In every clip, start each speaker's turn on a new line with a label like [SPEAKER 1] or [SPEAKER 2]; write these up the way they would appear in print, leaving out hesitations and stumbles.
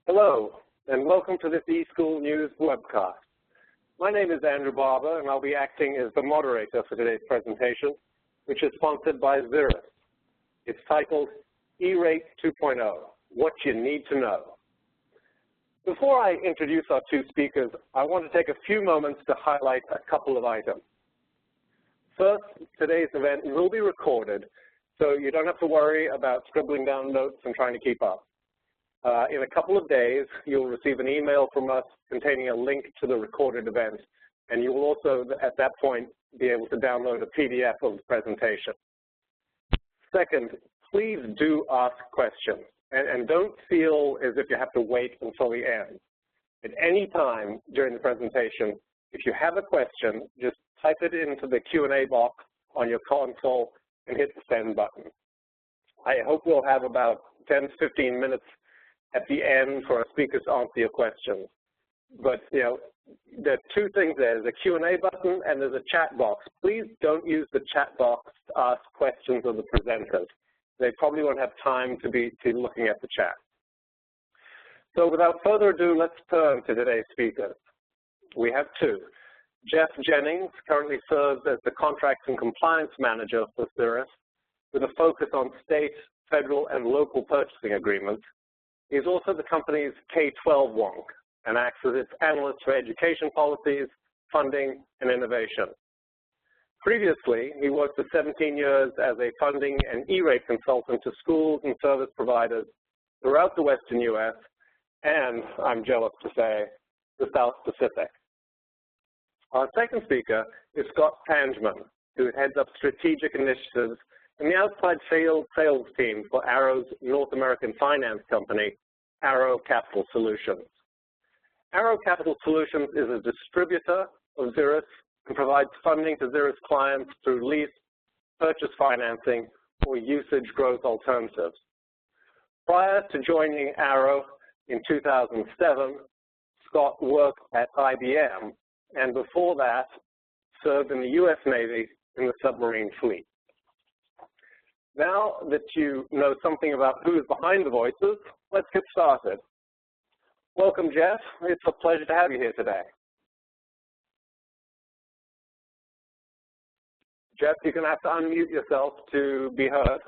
[SPEAKER 1] Hello, and welcome to this eSchool News webcast. My name is Andrew Barber, and I'll be acting as the moderator for today's presentation, which is sponsored by Xirrus. It's titled E-Rate 2.0, What You Need to Know. Before I introduce our two speakers, I want to take a few moments to highlight a couple of items. First, today's event will be recorded, so you don't have to worry about scribbling down notes and trying to keep up. In a couple of days, you'll receive an email from us containing a link to the recorded event, and you will also, at that point, be able to download a PDF of the presentation. Second, please do ask questions, and don't feel as if you have to wait until the end. At any time during the presentation, if you have a question, just type it into the Q&A box on your console and hit the send button. I hope we'll have about 10 to 15 minutes at the end for our speakers to answer your questions. But, there are two things there. There's a Q&A button and there's a chat box. Please don't use the chat box to ask questions of the presenters. They probably won't have time to be looking at the chat. So without further ado, let's turn to today's speakers. We have two. Jeff Jennings currently serves as the Contracts and Compliance Manager for Xirrus, with a focus on state, federal, and local purchasing agreements. He's also the company's K-12 wonk and acts as its analyst for education policies, funding, and innovation. Previously, he worked for 17 years as a funding and E-Rate consultant to schools and service providers throughout the Western U.S. and, I'm jealous to say, the South Pacific. Our second speaker is Scott Pangeman, who heads up strategic initiatives in the outside sales team for Arrow's North American finance company, Arrow Capital Solutions. Arrow Capital Solutions is a distributor of Xirrus and provides funding to Xirrus clients through lease, purchase financing, or usage growth alternatives. Prior to joining Arrow in 2007, Scott worked at IBM, and before that, served in the U.S. Navy in the submarine fleet. Now that you know something about who's behind the voices, let's get started. Welcome, Jeff. It's a pleasure to have you here today. Jeff, you're going to have to unmute yourself to be heard.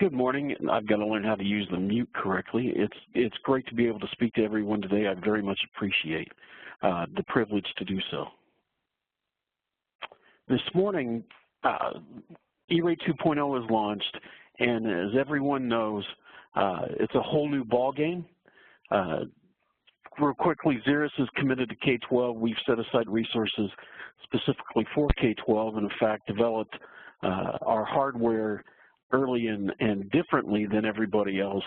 [SPEAKER 2] Good morning. I've got to learn how to use the mute correctly. It's great to be able to speak to everyone today. I very much appreciate the privilege to do so. This morning, E-Rate 2.0 is launched, and as everyone knows, it's a whole new ballgame. Real quickly, Xirrus is committed to K-12. We've set aside resources specifically for K-12, and in fact, developed our hardware early and differently than everybody else,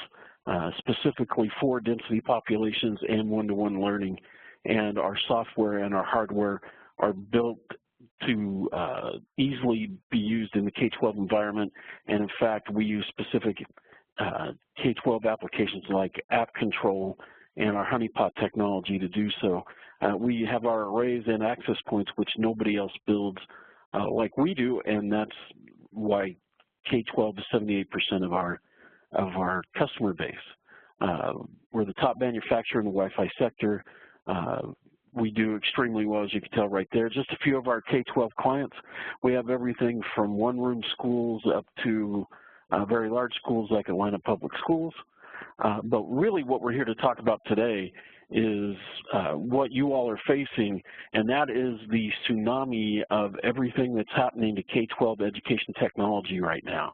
[SPEAKER 2] specifically for density populations and one-to-one learning. And our software and our hardware are built to easily be used in the K-12 environment, and in fact, we use specific K-12 applications like app control and our honeypot technology to do so. We have our arrays and access points, which nobody else builds like we do, and that's why K-12 is 78% of our customer base. We're the top manufacturer in the Wi-Fi sector. We do extremely well, as you can tell right there. Just a few of our K-12 clients. We have everything from one-room schools up to very large schools like Atlanta Public Schools. But really what we're here to talk about today is what you all are facing, and that is the tsunami of everything that's happening to K-12 education technology right now.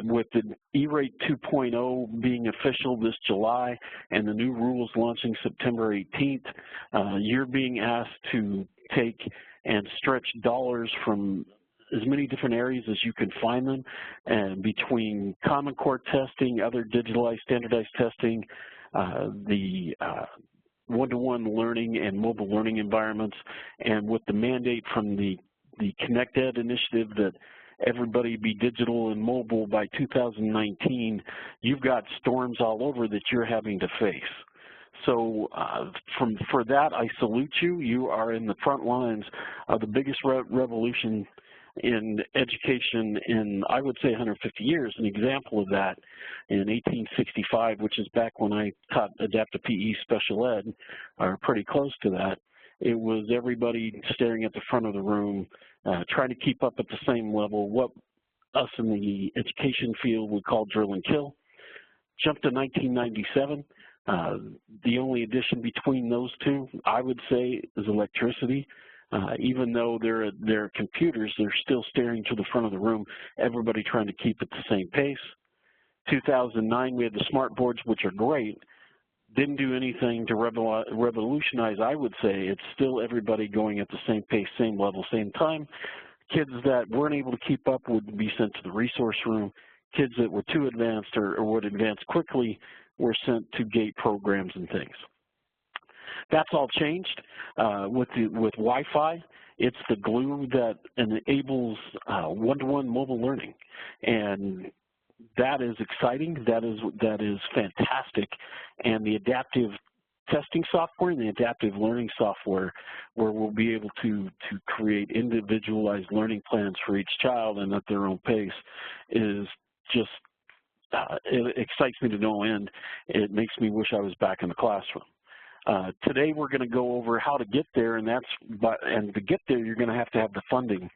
[SPEAKER 2] With the E-Rate 2.0 being official this July and the new rules launching September 18th, you're being asked to take and stretch dollars from as many different areas as you can find them, and between Common Core testing, other digitalized standardized testing, the one-to-one learning and mobile learning environments, and with the mandate from the Connect Ed initiative that everybody be digital and mobile by 2019, you've got storms all over that you're having to face. So for that, I salute you. You are in the front lines of the biggest revolution in education in, I would say, 150 years. An example of that, in 1865, which is back when I taught adaptive PE special ed, or pretty close to that, it was everybody staring at the front of the room, trying to keep up at the same level, what us in the education field would call drill and kill. Jumped to 1997. The only addition between those two, I would say, is electricity. Even though they're computers, they're still staring to the front of the room, everybody trying to keep at the same pace. 2009, we had the smart boards, which are great. Didn't do anything to revolutionize, I would say. It's still everybody going at the same pace, same level, same time. Kids that weren't able to keep up would be sent to the resource room. Kids that were too advanced or would advance quickly were sent to gate programs and things. That's all changed with Wi-Fi. It's the glue that enables one-to-one mobile learning, and that is exciting. That is fantastic, and the adaptive testing software and the adaptive learning software, where we'll be able to create individualized learning plans for each child and at their own pace, is just it excites me to no end. It makes me wish I was back in the classroom. Today we're going to go over how to get there, and to get there you're going to have the funding,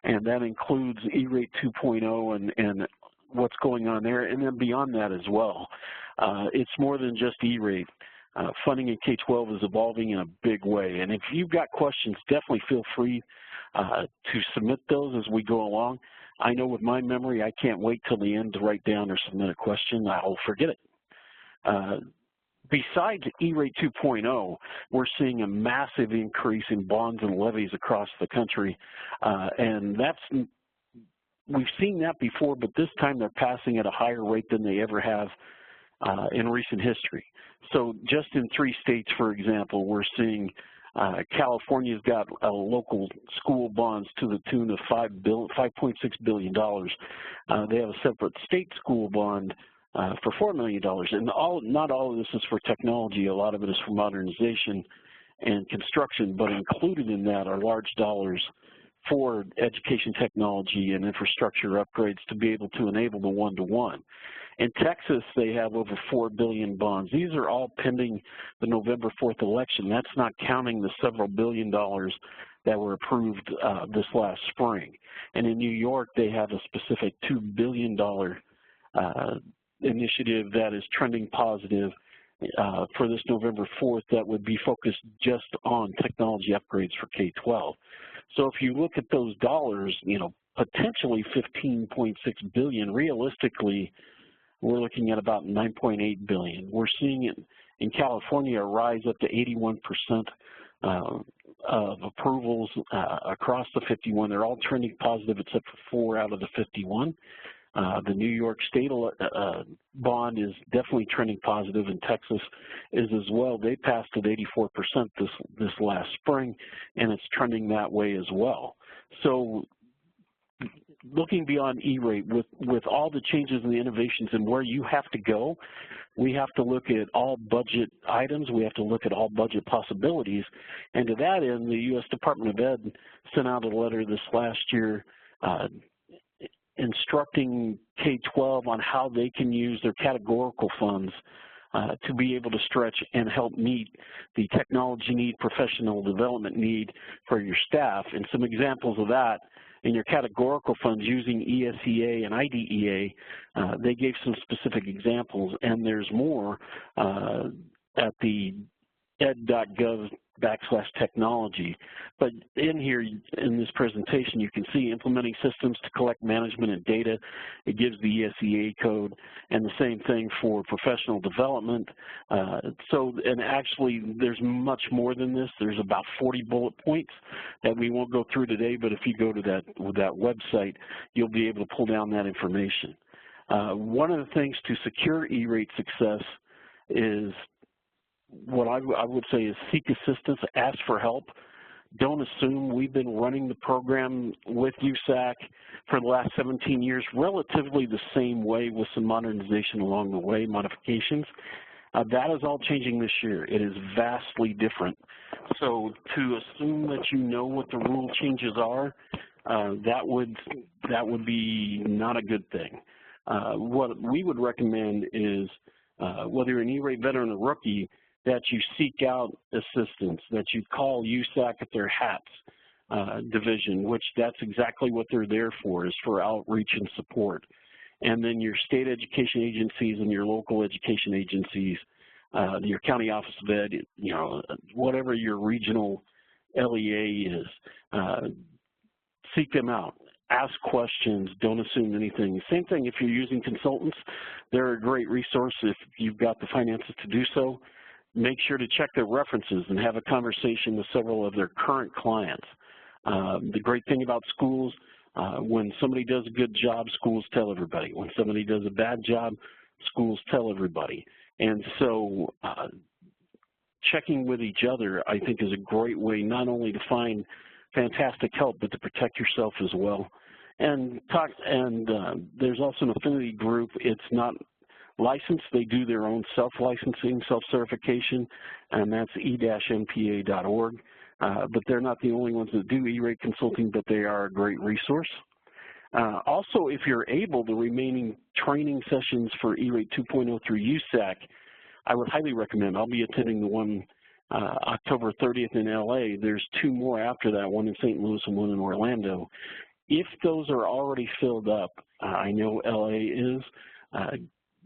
[SPEAKER 2] and that includes E-Rate 2.0 and what's going on there, and then beyond that as well. It's more than just E-Rate. Funding in K-12 is evolving in a big way, and if you've got questions, definitely feel free to submit those as we go along. I know with my memory, I can't wait till the end to write down or submit a question. I'll forget it. Besides E-Rate 2.0, we're seeing a massive increase in bonds and levies across the country, and we've seen that before, but this time they're passing at a higher rate than they ever have in recent history. So just in 3 states, for example, we're seeing California's got local school bonds to the tune of $5.6 billion. They have a separate state school bond for $4 million. And not all of this is for technology. A lot of it is for modernization and construction, but included in that are large dollars for education technology and infrastructure upgrades to be able to enable the one-to-one. In Texas, they have over $4 billion bonds. These are all pending the November 4th election. That's not counting the several billion dollars that were approved this last spring. And in New York, they have a specific $2 billion initiative that is trending positive for this November 4th that would be focused just on technology upgrades for K-12. So if you look at those dollars, potentially $15.6 billion, realistically, we're looking at about $9.8 billion. We're seeing it in California rise up to 81% of approvals across the 51. They're all trending positive except for 4 out of the 51. The New York State bond is definitely trending positive, and Texas is as well. They passed at 84% this last spring, and it's trending that way as well. So looking beyond E-Rate, with all the changes and the innovations and where you have to go, we have to look at all budget items. We have to look at all budget possibilities. And to that end, the U.S. Department of Ed sent out a letter this last year instructing K-12 on how they can use their categorical funds to be able to stretch and help meet the technology need, professional development need for your staff. And some examples of that in your categorical funds using ESEA and IDEA, they gave some specific examples, and there's more at the ed.gov/technology. But in here, in this presentation, you can see implementing systems to collect management and data. It gives the ESEA code, and the same thing for professional development. And actually, there's much more than this. There's about 40 bullet points that we won't go through today, but if you go to that website, you'll be able to pull down that information. One of the things to secure E-Rate success is what I would say is seek assistance, ask for help. Don't assume. We've been running the program with USAC for the last 17 years, relatively the same way with some modernization along the way, modifications. That is all changing this year. It is vastly different. So to assume that you know what the rule changes are that would be not a good thing. What we would recommend is whether you're an E-Rate veteran or rookie, that you seek out assistance, that you call USAC at their HATS division, which that's exactly what they're there for, is for outreach and support. And then your state education agencies and your local education agencies, your county office of ed, you know, whatever your regional LEA is, seek them out. Ask questions, don't assume anything. Same thing if you're using consultants. They're a great resource if you've got the finances to do so. Make sure to check their references and have a conversation with several of their current clients. The great thing about schools, when somebody does a good job, schools tell everybody. When somebody does a bad job, schools tell everybody. And so checking with each other, I think, is a great way not only to find fantastic help, but to protect yourself as well. And there's also an affinity group. It's not licensed. They do their own self-licensing, self-certification, and that's e-mpa.org. But they're not the only ones that do E-Rate consulting, but they are a great resource. Also, if you're able, the remaining training sessions for E-Rate 2.0 through USAC, I would highly recommend. I'll be attending the one October 30th in LA. There's 2 more after that, one in St. Louis and one in Orlando. If those are already filled up, I know LA is,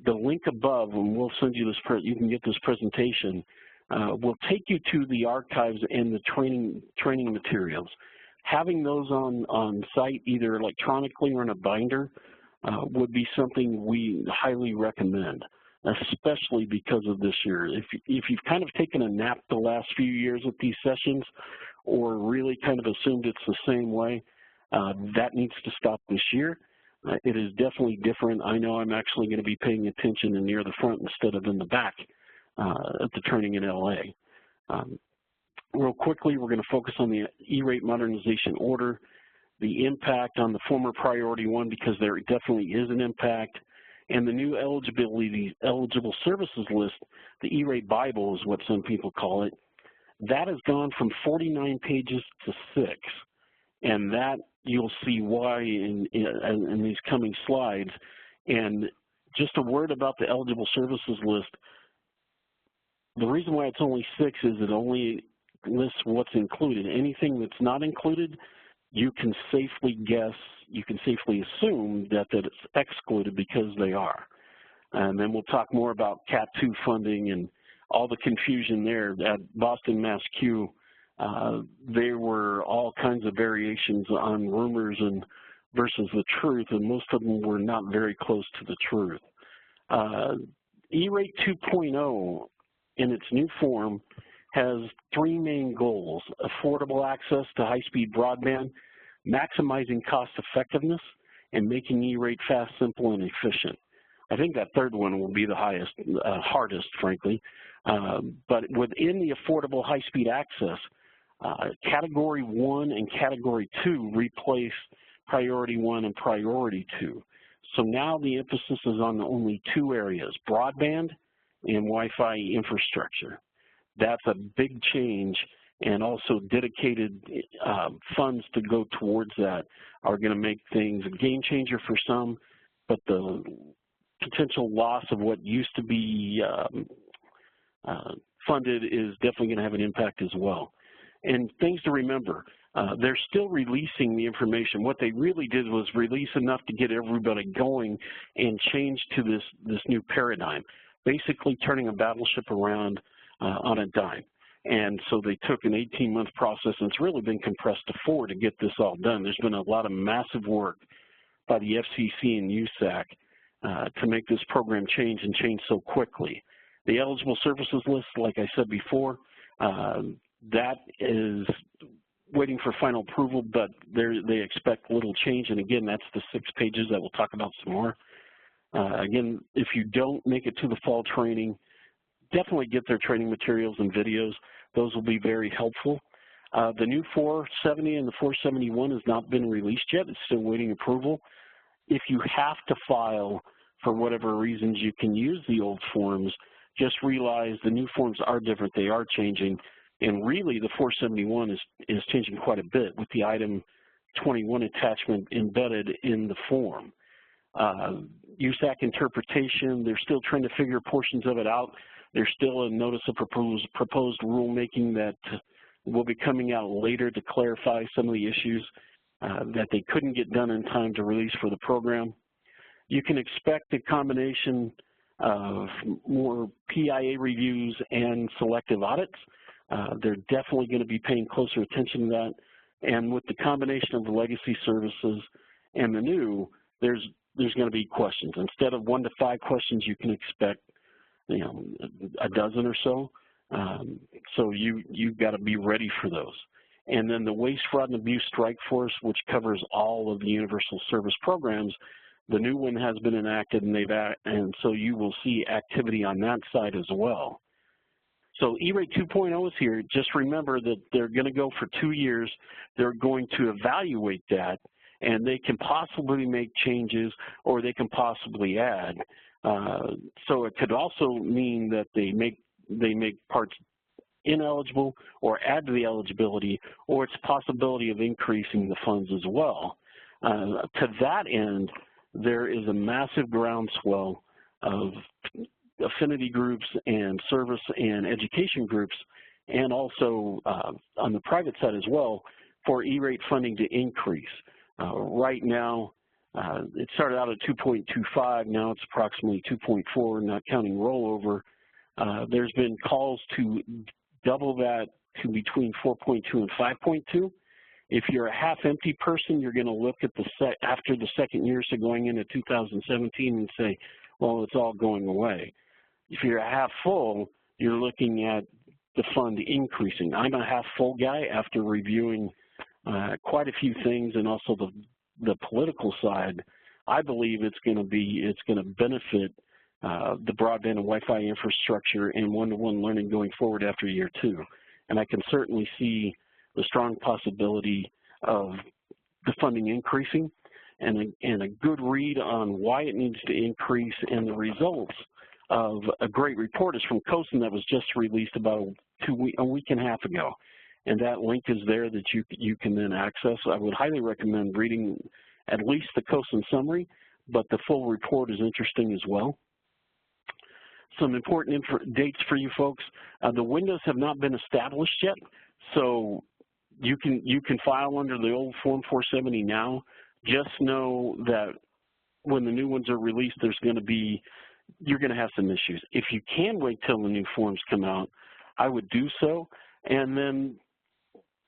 [SPEAKER 2] the link above, and we'll send you this, you can get this presentation, will take you to the archives and the training materials. Having those on site, either electronically or in a binder, would be something we highly recommend, especially because of this year. If you've kind of taken a nap the last few years with these sessions, or really kind of assumed it's the same way, that needs to stop this year. It is definitely different. I know I'm actually going to be paying attention near the front instead of in the back at the training in LA. Real quickly, we're going to focus on the E-Rate modernization order, the impact on the former priority 1, because there definitely is an impact, and the new eligible services list, the E-Rate Bible is what some people call it. That has gone from 49 pages to 6, and that you'll see why in these coming slides. And just a word about the eligible services list. The reason why it's only 6 is it only lists what's included. Anything that's not included, you can safely guess, you can safely assume that it's excluded because they are. And then we'll talk more about Cat 2 funding and all the confusion there. At Boston Mass Q, there were all kinds of variations on rumors and versus the truth, and most of them were not very close to the truth. E-Rate 2.0 in its new form has 3 main goals: affordable access to high-speed broadband, maximizing cost effectiveness, and making E-Rate fast, simple, and efficient. I think that third one will be the hardest, frankly. But within the affordable high-speed access, Category 1 and Category 2 replace Priority 1 and Priority 2. So now the emphasis is on only 2 areas, broadband and Wi-Fi infrastructure. That's a big change, and also dedicated funds to go towards that are going to make things a game changer for some, but the potential loss of what used to be funded is definitely going to have an impact as well. And things to remember, they're still releasing the information. What they really did was release enough to get everybody going and change to this new paradigm, basically turning a battleship around on a dime. And so they took an 18-month process, and it's really been compressed to 4 to get this all done. There's been a lot of massive work by the FCC and USAC to make this program change and change so quickly. The eligible services list, like I said before, that is waiting for final approval, but they expect little change. And again, that's the 6 pages that we'll talk about some more. Again, if you don't make it to the fall training, definitely get their training materials and videos. Those will be very helpful. The new 470 and the 471 has not been released yet. It's still waiting approval. If you have to file for whatever reasons, you can use the old forms. Just realize the new forms are different. They are changing. And really, the 471 is changing quite a bit with the item 21 attachment embedded in the form. USAC interpretation, they're still trying to figure portions of it out. There's still a notice of proposed rulemaking that will be coming out later to clarify some of the issues that they couldn't get done in time to release for the program. You can expect a combination of more PIA reviews and selective audits. They're definitely going to be paying closer attention to that. And with the combination of the legacy services and the new, there's going to be questions. Instead of 1 to 5 questions, you can expect, you know, a dozen or so. So you've got to be ready for those. And then the Waste, Fraud, and Abuse Strike Force, which covers all of the universal service programs, the new one has been enacted, and so you will see activity on that side as well. So E-Rate 2.0 is here. Just remember that they're going to go for 2 years. They're going to evaluate that, and they can possibly make changes or they can possibly add. So it could also mean that they make parts ineligible or add to the eligibility, or it's a possibility of increasing the funds as well. To that end, there is a massive groundswell of affinity groups and service and education groups, and also on the private side as well, for E-Rate funding to increase. Right now, it started out at 2.25, now it's approximately 2.4, not counting rollover. There's been calls to double that to between 4.2 and 5.2. If you're a half-empty person, you're going to look at after the second year, so going into 2017, and say, well, it's all going away. If you're a half full, you're looking at the fund increasing. I'm a half full guy after reviewing quite a few things, and also the political side. I believe it's going to benefit the broadband and Wi-Fi infrastructure and one-to-one learning going forward after year 2. And I can certainly see the strong possibility of the funding increasing, and a good read on why it needs to increase, and the results of a great report is from COSN that was just released about a week and a half ago. And that link is there that you can then access. I would highly recommend reading at least the COSN summary, but the full report is interesting as well. Some important dates for you folks. The windows have not been established yet, so you can file under the old Form 470 now. Just know that when the new ones are released, you're going to have some issues. If you can wait till the new forms come out, I would do so. And then,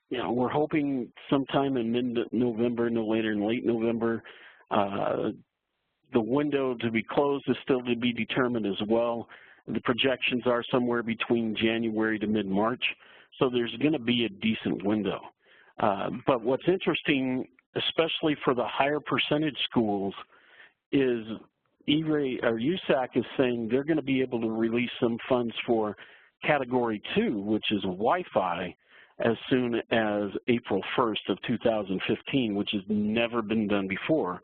[SPEAKER 2] you know, we're hoping sometime in mid-November, no later than late November. The window to be closed is still to be determined as well. The projections are somewhere between January to mid-March, so there's going to be a decent window. But what's interesting, especially for the higher percentage schools, is E-Rate or USAC is saying they're going to be able to release some funds for Category 2, which is Wi-Fi, as soon as April 1st of 2015, which has never been done before.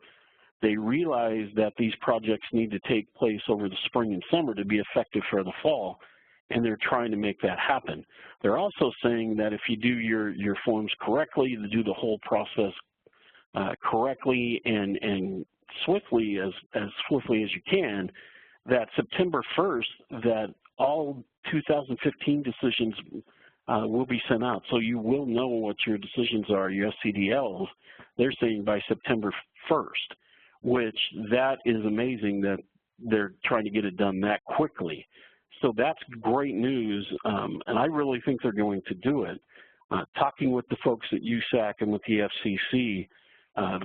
[SPEAKER 2] They realize that these projects need to take place over the spring and summer to be effective for the fall, and they're trying to make that happen. They're also saying that if you do your forms correctly, you do the whole process correctly and swiftly, as swiftly as you can, that September 1st, that all 2015 decisions will be sent out. So you will know what your decisions are, your SCDLs. They're saying by September 1st, which that is amazing that they're trying to get it done that quickly. So that's great news, and I really think they're going to do it. Talking with the folks at USAC and with the FCC,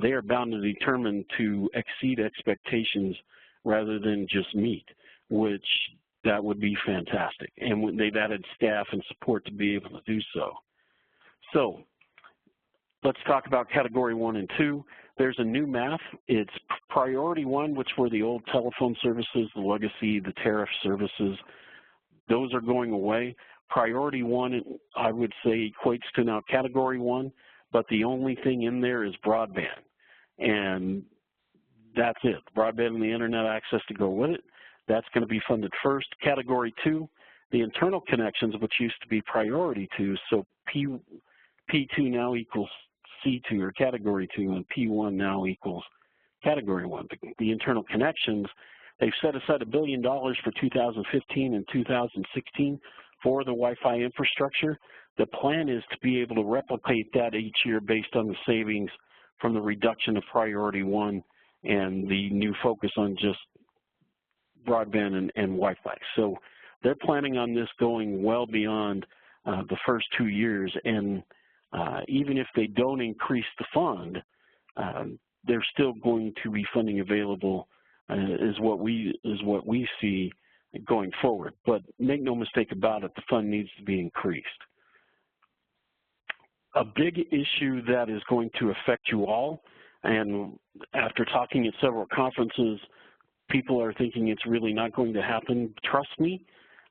[SPEAKER 2] they are bound and determined to exceed expectations rather than just meet, which that would be fantastic. And they've added staff and support to be able to do so. So let's talk about Category 1 and 2. There's a new math. It's Priority 1, which were the old telephone services, the legacy, the tariff services. Those are going away. Priority 1, I would say, equates to now Category 1, but the only thing in there is broadband. And that's it. Broadband and the internet access to go with it. That's going to be funded first. Category 2, the internal connections, which used to be Priority 2, so P2 now equals C2 or Category 2, and P1 now equals Category 1. The internal connections, they've set aside $1 billion for 2015 and 2016 for the Wi-Fi infrastructure. The plan is to be able to replicate that each year based on the savings from the reduction of Priority 1 and the new focus on just broadband and Wi-Fi. So they're planning on this going well beyond the first 2 years, and even if they don't increase the fund, there's still going to be funding available, is what we see going forward. But make no mistake about it, the fund needs to be increased. A big issue that is going to affect you all, and after talking at several conferences, people are thinking it's really not going to happen. Trust me,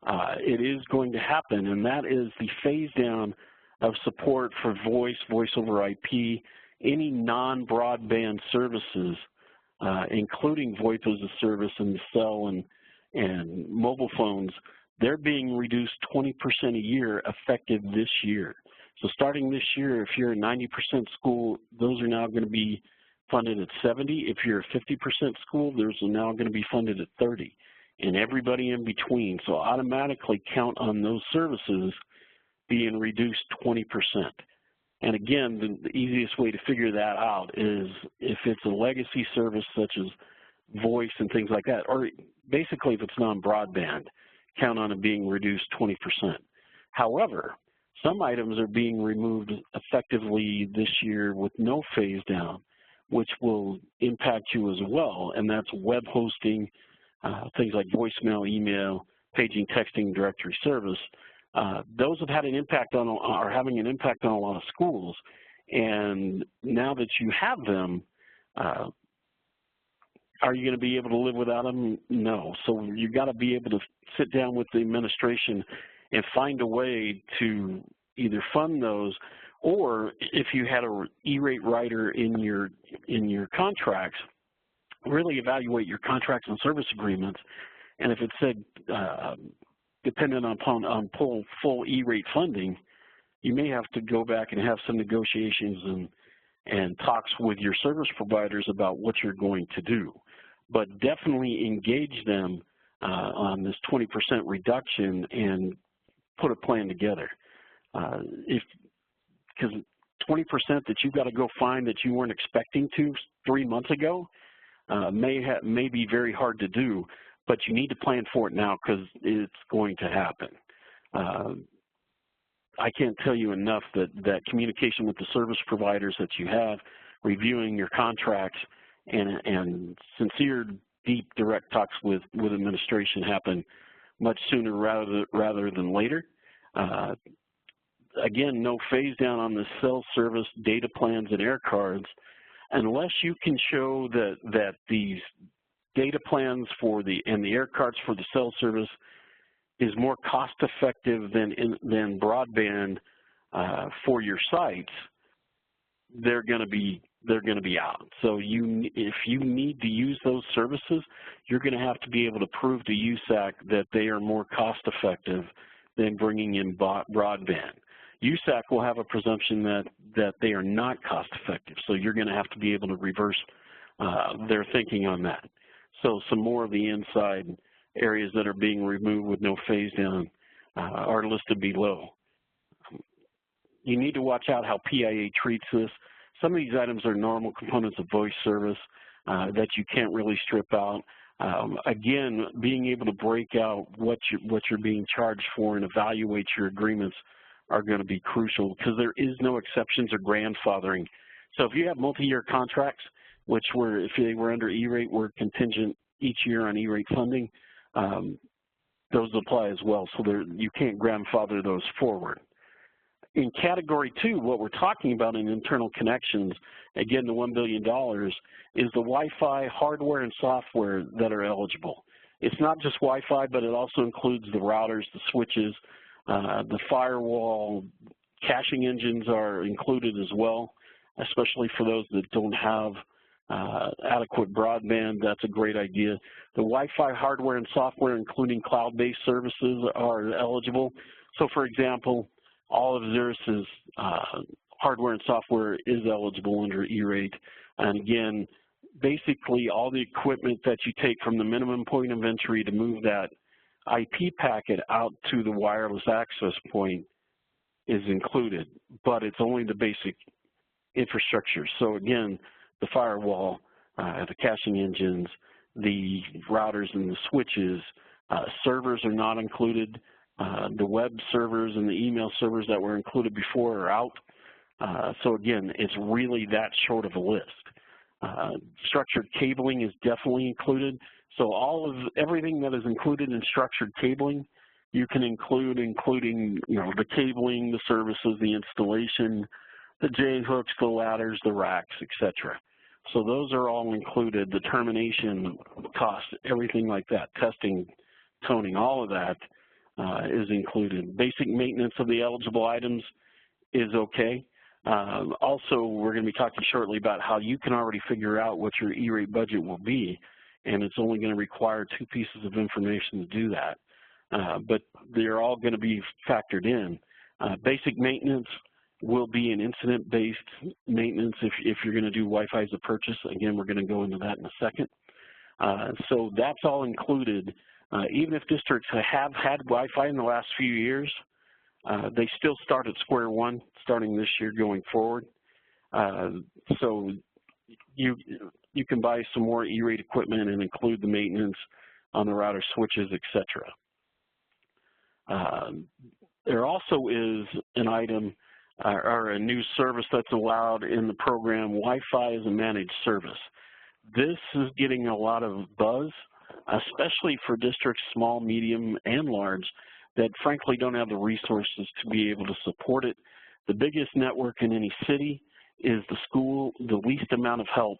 [SPEAKER 2] it is going to happen, and that is the phase down of support for voice, voice over IP, any non-broadband services, including VoIP as a service and cell and mobile phones. They're being reduced 20% a year effective this year. So starting this year, if you're a 90% school, those are now going to be funded at 70. If you're a 50% school, those are now going to be funded at 30, and everybody in between. So automatically count on those services being reduced 20%. And again, the easiest way to figure that out is if it's a legacy service such as voice and things like that, or basically if it's non-broadband, count on it being reduced 20%. However, some items are being removed effectively this year with no phase down, which will impact you as well, and that's web hosting, things like voicemail, email, paging, texting, directory service. Those have had an impact on, are having an impact on a lot of schools, and now that you have them, are you going to be able to live without them? No. So you've got to be able to sit down with the administration and find a way to either fund those, or if you had a E-Rate rider in your contracts, really evaluate your contracts and service agreements, and if it said dependent upon full E-Rate funding, you may have to go back and have some negotiations and talks with your service providers about what you're going to do. But definitely engage them on this 20% reduction and put a plan together. Because 20% that you've got to go find that you weren't expecting to 3 months ago may be very hard to do, but you need to plan for it now because it's going to happen. I can't tell you enough that communication with the service providers that you have, reviewing your contracts, and sincere, deep, direct talks with administration happen much sooner rather than later. Again, no phase down on the cell service, data plans, and air cards, unless you can show that these data plans and the air cards for the cell service is more cost effective than broadband for your sites. They're going to be out. So if you need to use those services, you're going to have to be able to prove to USAC that they are more cost effective than bringing in broadband. USAC will have a presumption that they are not cost effective, so you're going to have to be able to reverse their thinking on that. So some more of the inside areas that are being removed with no phase down are listed below. You need to watch out how PIA treats this. Some of these items are normal components of voice service that you can't really strip out. Again, being able to break out what you're being charged for and evaluate your agreements are going to be crucial because there is no exceptions or grandfathering. So if you have multi-year contracts, which if they were under E-Rate, were contingent each year on E-Rate funding, those apply as well. So you can't grandfather those forward. In Category 2, what we're talking about in internal connections, again, the $1 billion, is the Wi-Fi hardware and software that are eligible. It's not just Wi-Fi, but it also includes the routers, the switches, the firewall. Caching engines are included as well, especially for those that don't have adequate broadband. That's a great idea. The Wi-Fi hardware and software, including cloud-based services, are eligible. So, for example, all of Xirrus's hardware and software is eligible under E-Rate. And again, basically all the equipment that you take from the minimum point of entry to move that IP packet out to the wireless access point is included, but it's only the basic infrastructure. So again, the firewall, the caching engines, the routers and the switches, servers are not included. The web servers and the email servers that were included before are out. So again, it's really that short of a list. Structured cabling is definitely included. So everything that is included in structured cabling, you can include, including the cabling, the services, the installation, the J-hooks, the ladders, the racks, etc. So those are all included. The termination cost, everything like that, testing, toning, all of that is included. Basic maintenance of the eligible items is okay. Also, we're going to be talking shortly about how you can already figure out what your E-Rate budget will be, and it's only going to require 2 pieces of information to do that. But they're all going to be factored in. Basic maintenance will be an incident-based maintenance if you're going to do Wi-Fi as a purchase. Again, we're going to go into that in a second. So that's all included. Even if districts have had Wi-Fi in the last few years, they still start at square one, starting this year going forward. So you can buy some more E-Rate equipment and include the maintenance on the router switches, etc. There also is an item or a new service that's allowed in the program, Wi-Fi as a managed service. This is getting a lot of buzz, especially for districts, small, medium, and large, that frankly don't have the resources to be able to support it. The biggest network in any city is the school. The least amount of help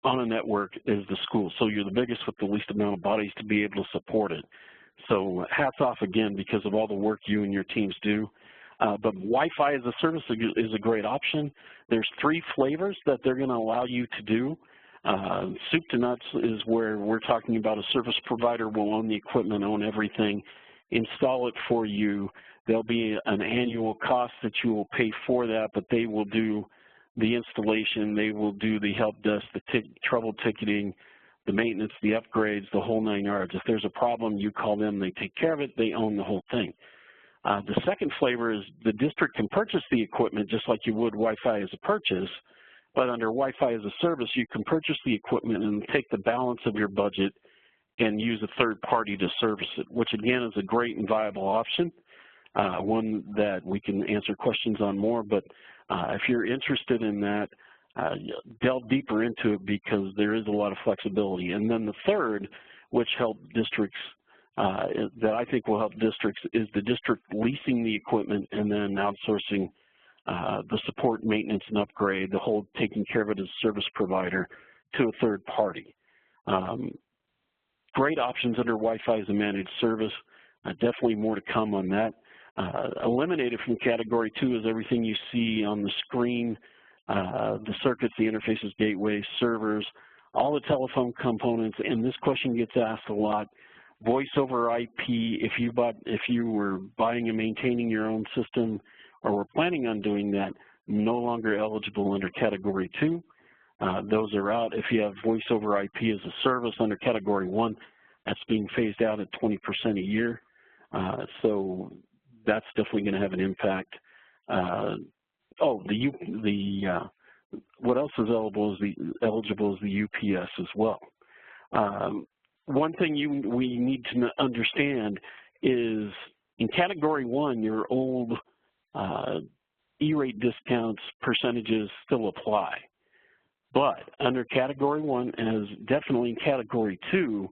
[SPEAKER 2] on a network is the school. So you're the biggest with the least amount of bodies to be able to support it. So hats off again because of all the work you and your teams do. But Wi-Fi as a service is a great option. There's 3 flavors that they're going to allow you to do. Soup to nuts is where we're talking about a service provider will own the equipment, own everything, install it for you. There'll be an annual cost that you will pay for that, but they will do the installation, they will do the help desk, the trouble ticketing, the maintenance, the upgrades, the whole 9 yards. If there's a problem, you call them, they take care of it, they own the whole thing. The second flavor is the district can purchase the equipment just like you would Wi-Fi as a purchase, but under Wi-Fi as a service, you can purchase the equipment and take the balance of your budget and use a third party to service it, which again is a great and viable option, one that we can answer questions on more. But if you're interested in that, delve deeper into it because there is a lot of flexibility. And then the third, which help districts, that I think will help districts, is the district leasing the equipment and then outsourcing the support, maintenance, and upgrade, the whole taking care of it as a service provider to a third party. Great options under Wi-Fi as a managed service. Definitely more to come on that. Eliminated from Category 2 is everything you see on the screen, the circuits, the interfaces, gateways, servers, all the telephone components, and this question gets asked a lot. Voice over IP, if you were buying and maintaining your own system or were planning on doing that, no longer eligible under Category 2. Those are out. If you have voice over IP as a service under Category 1, that's being phased out at 20% a year. So that's definitely going to have an impact. What else is eligible is the UPS as well. One thing we need to understand is in Category 1, your old E-Rate discounts percentages still apply. But under Category 1, as definitely in Category 2,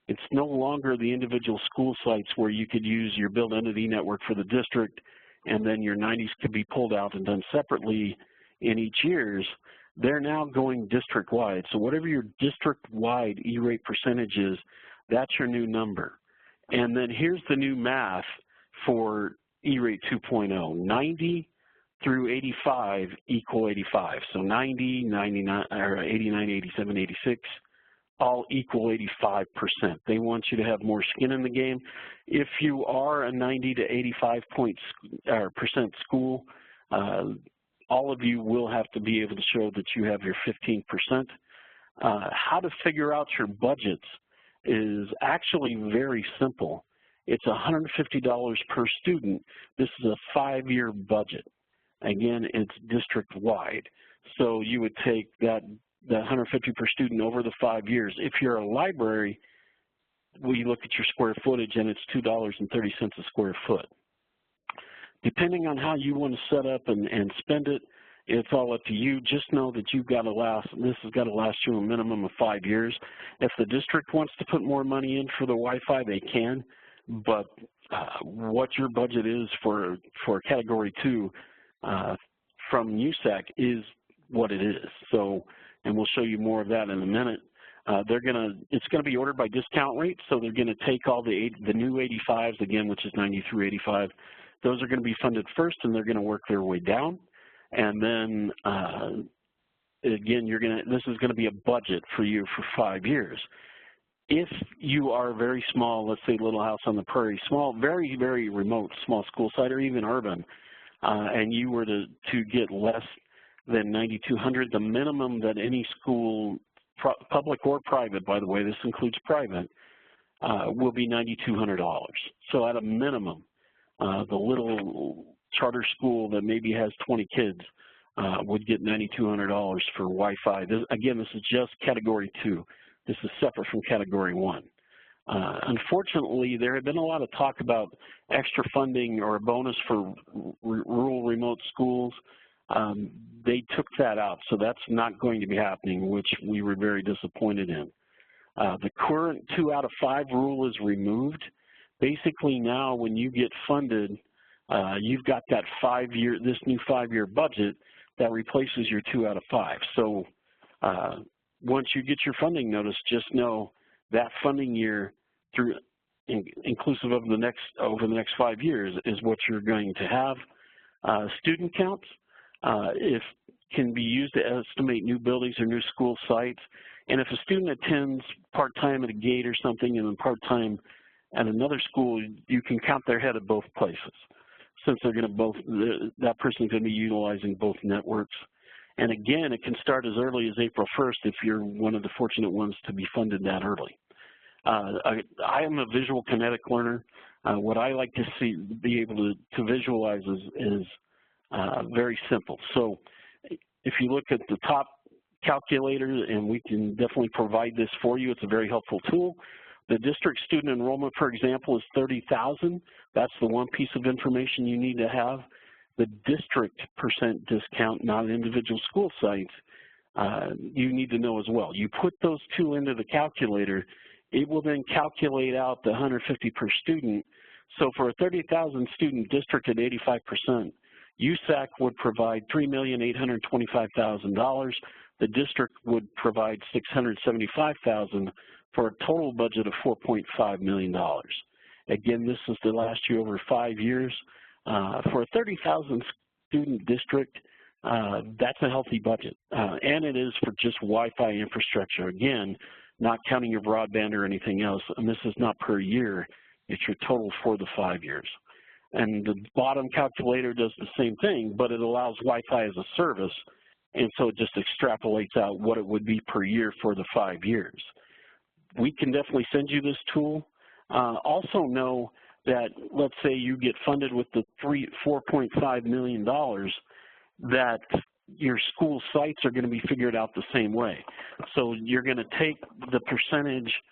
[SPEAKER 2] it's no longer the individual school sites where you could use your build entity network for the district and then your 90s could be pulled out and done separately in each year's. They're now going district-wide. So whatever your district-wide E-Rate percentage is, that's your new number. And then here's the new math for E-Rate 2.0. 90 through 85 equal 85. So 90, 99, or 89, 87, 86, all equal 85%. They want you to have more skin in the game. If you are a 90 to 85% school, All of you will have to be able to show that you have your 15%. How to figure out your budgets is actually very simple. It's $150 per student. This is a 5-year budget. Again, it's district-wide. So you would take that $150 per student over the 5 years. If you're a library, we look at your square footage, and it's $2.30 a square foot. Depending on how you want to set up and spend it, it's all up to you. Just know that you've got to last, this has got to last you a minimum of 5 years. If the district wants to put more money in for the Wi-Fi, they can, but what your budget is for Category 2 from USAC is what it is. So, and we'll show you more of that in a minute. It's gonna be ordered by discount rate, so they're gonna take all the new 85s, again, which is 90 through 85. Those are gonna be funded first, and they're gonna work their way down. And then, again, this is gonna be a budget for you for 5 years. If you are very small, let's say Little House on the Prairie, small, very, very remote, small school site, or even urban, and you were to get less than 9,200, the minimum that any school, public or private, by the way, this includes private, will be $9,200. So at a minimum, the little charter school that maybe has 20 kids would get $9,200 for Wi-Fi. Again, this is just Category 2. This is separate from Category 1. Unfortunately, there had been a lot of talk about extra funding or a bonus for rural remote schools. They took that out, so that's not going to be happening, which we were very disappointed in. The current 2 out of 5 rule is removed. Basically now when you get funded, you've got that this new 5-year budget that replaces your 2 out of 5. So once you get your funding notice, just know that funding year inclusive of over the next 5 years is what you're going to have. Student counts can be used to estimate new buildings or new school sites. And if a student attends part-time at a gate or something and then part-time at another school, you can count their head at both places, since they're going to that person's going to be utilizing both networks. And again, it can start as early as April 1st if you're one of the fortunate ones to be funded that early. I am a visual kinetic learner. What I like to be able to visualize is very simple. So if you look at the top calculator, and we can definitely provide this for you, it's a very helpful tool. The district student enrollment, for example, is 30,000. That's the one piece of information you need to have. The district % discount, not individual school sites, you need to know as well. You put those two into the calculator, it will then calculate out the 150 per student. So for a 30,000 student district at 85%, USAC would provide $3,825,000. The district would provide $675,000 for a total budget of $4.5 million. Again, this is to last you over 5 years. For a 30,000 student district, that's a healthy budget, and it is for just Wi-Fi infrastructure. Again, not counting your broadband or anything else, and this is not per year, it's your total for the 5 years. And the bottom calculator does the same thing, but it allows Wi-Fi as a service, and so it just extrapolates out what it would be per year for the 5 years. We can definitely send you this tool. Also know that, let's say you get funded with the $4.5 million, that your school sites are going to be figured out the same way. So you're going to take the percentage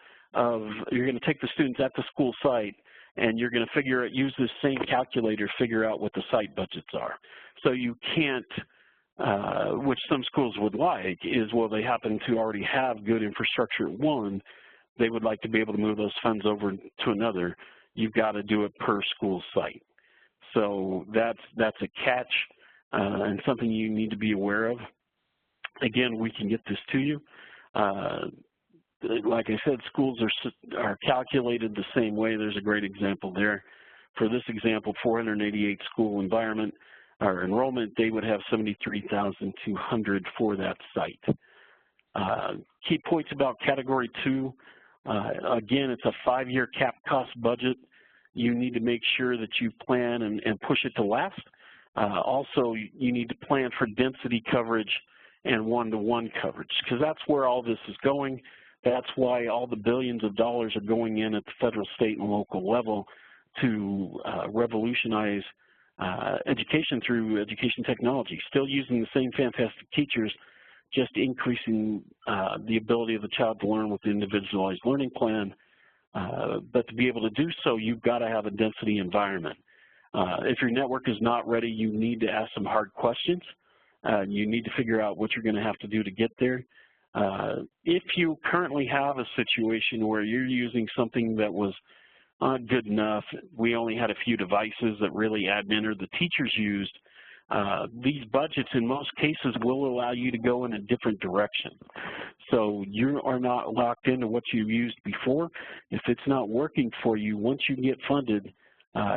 [SPEAKER 2] you're going to take the students at the school site, and you're going to use this same calculator to figure out what the site budgets are. So you can't, which some schools would like, is, well, they happen to already have good infrastructure at one, they would like to be able to move those funds over to another. You've got to do it per school site. So that's a catch and something you need to be aware of. Again, we can get this to you. Like I said, schools are calculated the same way. There's a great example there. For this example, 488 school environment or enrollment, they would have 73,200 for that site. Key points about Category 2. Again, it's a 5-year cap cost budget. You need to make sure that you plan and push it to last. Also, you need to plan for density coverage and one-to-one coverage, because that's where all this is going. That's why all the billions of dollars are going in at the federal, state, and local level to revolutionize education through education technology. Still using the same fantastic teachers, just increasing the ability of the child to learn with the individualized learning plan. But to be able to do so, you've got to have a density environment. If your network is not ready, you need to ask some hard questions. You need to figure out what you're going to have to do to get there. If you currently have a situation where you're using something that was not good enough, we only had a few devices that really admin or the teachers used, these budgets in most cases will allow you to go in a different direction. So you are not locked into what you've used before. If it's not working for you, once you get funded,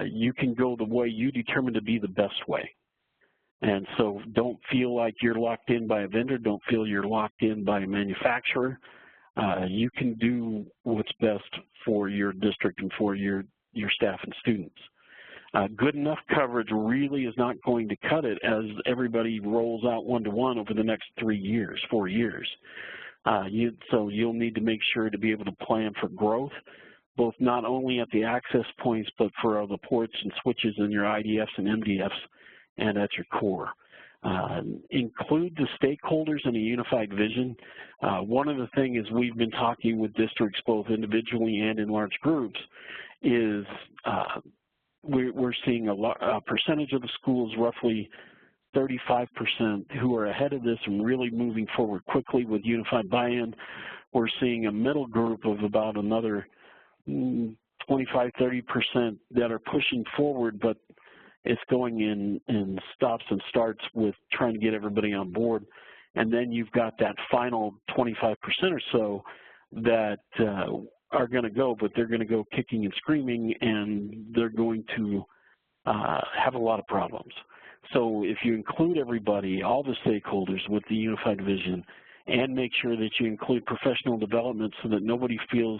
[SPEAKER 2] you can go the way you determine to be the best way. And so don't feel like you're locked in by a vendor. Don't feel you're locked in by a manufacturer. You can do what's best for your district and for your staff and students. Good enough coverage really is not going to cut it as everybody rolls out one-to-one over the next 3 years, 4 years. So you'll need to make sure to be able to plan for growth, both not only at the access points, but for all the ports and switches in your IDFs and MDFs and at your core. Include the stakeholders in a unified vision. One of the things we've been talking with districts both individually and in large groups is we're seeing a percentage of the schools, roughly 35%, who are ahead of this and really moving forward quickly with unified buy-in. We're seeing a middle group of about another 25–30% that are pushing forward, but it's going in stops and starts with trying to get everybody on board. And then you've got that final 25% or so that are going to go, but they're going to go kicking and screaming, and they're going to have a lot of problems. So if you include everybody, all the stakeholders with the unified vision, and make sure that you include professional development so that nobody feels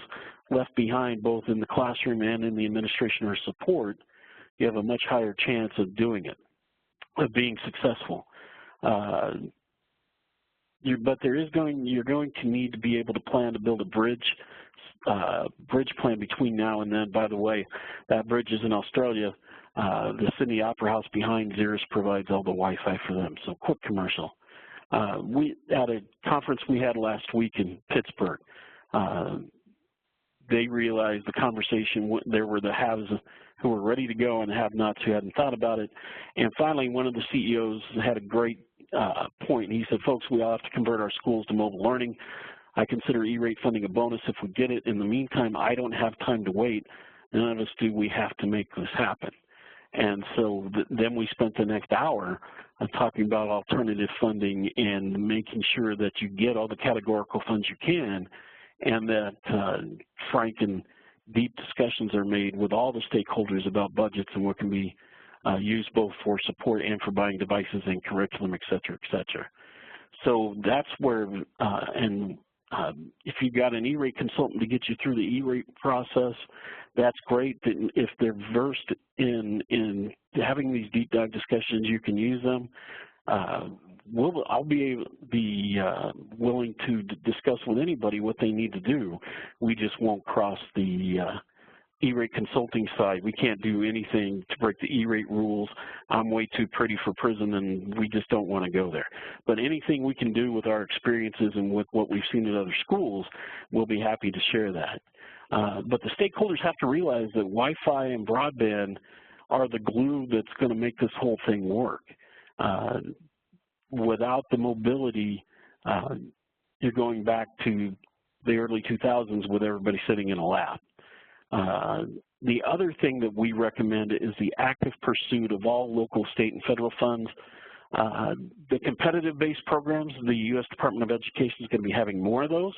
[SPEAKER 2] left behind both in the classroom and in the administration or support, you have a much higher chance of doing it, of being successful. But you're going to need to be able to plan to build a bridge plan between now and then. By the way, that bridge is in Australia. The Sydney Opera House behind Xirrus provides all the Wi-Fi for them, so quick commercial. At a conference we had last week in Pittsburgh, they realized the conversation, there were the haves who were ready to go and the have-nots who hadn't thought about it. And finally, one of the CEOs had a great point. He said, folks, we all have to convert our schools to mobile learning. I consider E-Rate funding a bonus if we get it. In the meantime, I don't have time to wait. None of us do. We have to make this happen. And so then we spent the next hour talking about alternative funding and making sure that you get all the categorical funds you can, and that frank and deep discussions are made with all the stakeholders about budgets and what can be used both for support and for buying devices and curriculum, et cetera, et cetera. So that's where, if you've got an E-Rate consultant to get you through the E-Rate process, that's great. If they're versed in having these deep dive discussions, you can use them. I'll be willing to discuss with anybody what they need to do. We just won't cross the E-Rate consulting side. We can't do anything to break the E-Rate rules. I'm way too pretty for prison, and we just don't want to go there. But anything we can do with our experiences and with what we've seen at other schools, we'll be happy to share that. But the stakeholders have to realize that Wi-Fi and broadband are the glue that's going to make this whole thing work. Without the mobility, you're going back to the early 2000s with everybody sitting in a lab. The other thing that we recommend is the active pursuit of all local, state, and federal funds. The competitive-based programs, the U.S. Department of Education is going to be having more of those.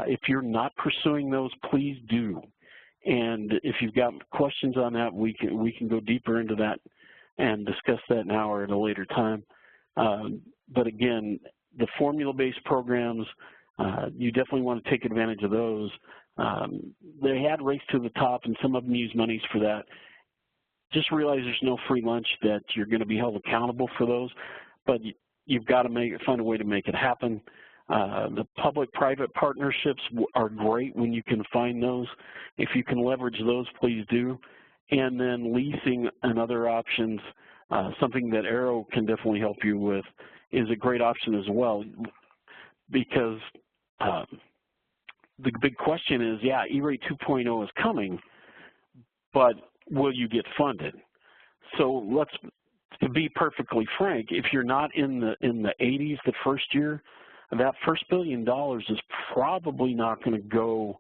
[SPEAKER 2] If you're not pursuing those, please do. And if you've got questions on that, we can go deeper into that and discuss that now or at a later time. But again, the formula-based programs, you definitely want to take advantage of those. They had Race to the Top, and some of them use monies for that. just realize there's no free lunch, that you're going to be held accountable for those, but you've got to find a way to make it happen. The public-private partnerships are great when you can find those. If you can leverage those, please do. And then leasing and other options, something that Arrow can definitely help you with, is a great option as well, because the big question is, yeah, E-Rate 2.0 is coming, but will you get funded? So to be perfectly frank, if you're not in the 80s the first year, that first $1 billion is probably not going to go